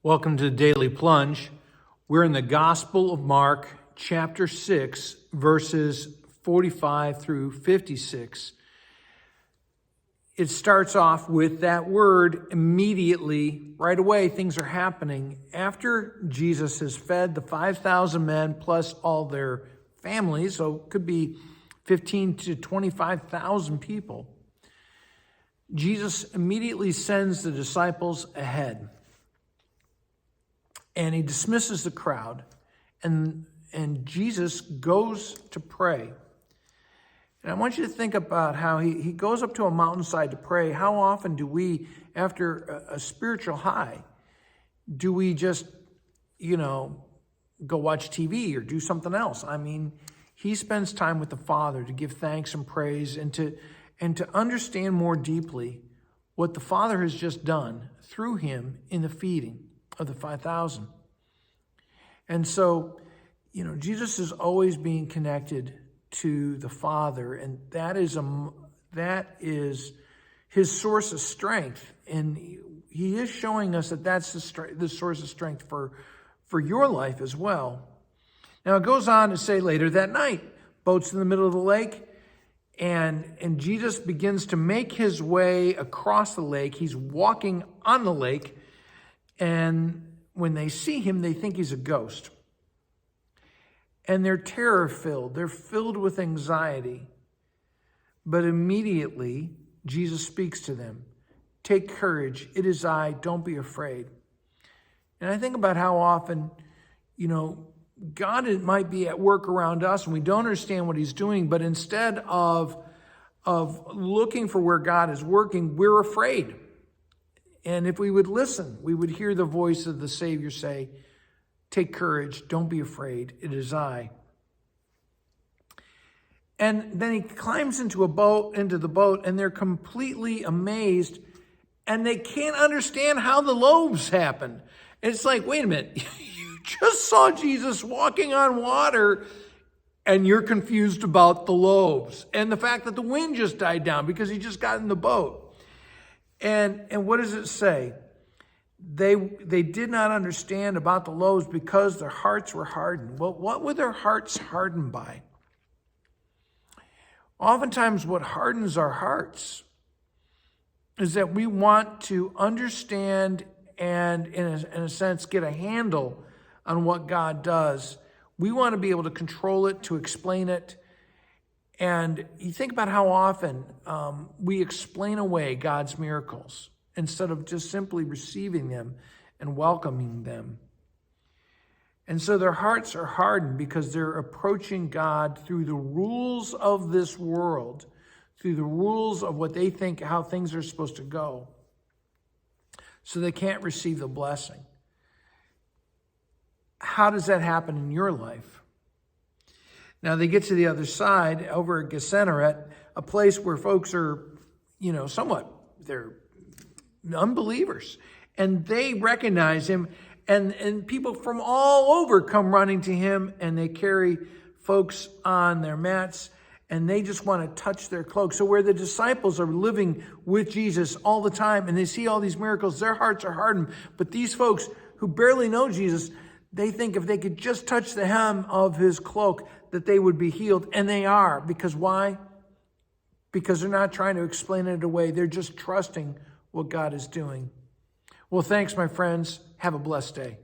Welcome to the Daily Plunge. We're in the Gospel of Mark, chapter 6, verses 45 through 56. It starts off with that word immediately, right away, things are happening. After Jesus has fed the 5,000 men plus all their families, so it could be 15 to 25,000 people, Jesus immediately sends the disciples ahead. And he dismisses the crowd, and Jesus goes to pray. And I want you to think about how he goes up to a mountainside to pray. How often do we, after a spiritual high, do we just, go watch TV or do something else? I mean, he spends time with the Father to give thanks and praise and to understand more deeply what the Father has just done through him in the feeding of the 5,000. And so, Jesus is always being connected to the Father, and that is his source of strength. And he is showing us that that's the source of strength for your life as well. Now, it goes on to say later that night, boat's in the middle of the lake, and Jesus begins to make his way across the lake. He's walking on the lake, and when they see him, they think he's a ghost. And they're terror-filled. They're filled with anxiety. But immediately, Jesus speaks to them. Take courage. It is I. Don't be afraid. And I think about how often, God might be at work around us and we don't understand what he's doing, but instead of looking for where God is working, we're afraid. And if we would listen, we would hear the voice of the Savior say, take courage, don't be afraid, it is I. And then he climbs into the boat, and they're completely amazed, and they can't understand how the loaves happened. And it's like, wait a minute, you just saw Jesus walking on water, and you're confused about the loaves and the fact that the wind just died down because he just got in the boat. And what does it say? They did not understand about the loaves because their hearts were hardened. Well, what were their hearts hardened by? Oftentimes what hardens our hearts is that we want to understand and, in a sense, get a handle on what God does. We want to be able to control it, to explain it. And you think about how often we explain away God's miracles instead of just simply receiving them and welcoming them. And so their hearts are hardened because they're approaching God through the rules of this world, through the rules of what they think, how things are supposed to go. So they can't receive the blessing. How does that happen in your life? Now they get to the other side, over at Gennesaret, a place where folks are, they're unbelievers. And they recognize him, and people from all over come running to him, and they carry folks on their mats, and they just want to touch their cloak. So where the disciples are living with Jesus all the time, and they see all these miracles, their hearts are hardened. But these folks who barely know Jesus, they think if they could just touch the hem of his cloak, that they would be healed. And they are. Because why? Because they're not trying to explain it away. They're just trusting what God is doing. Well, thanks, my friends. Have a blessed day.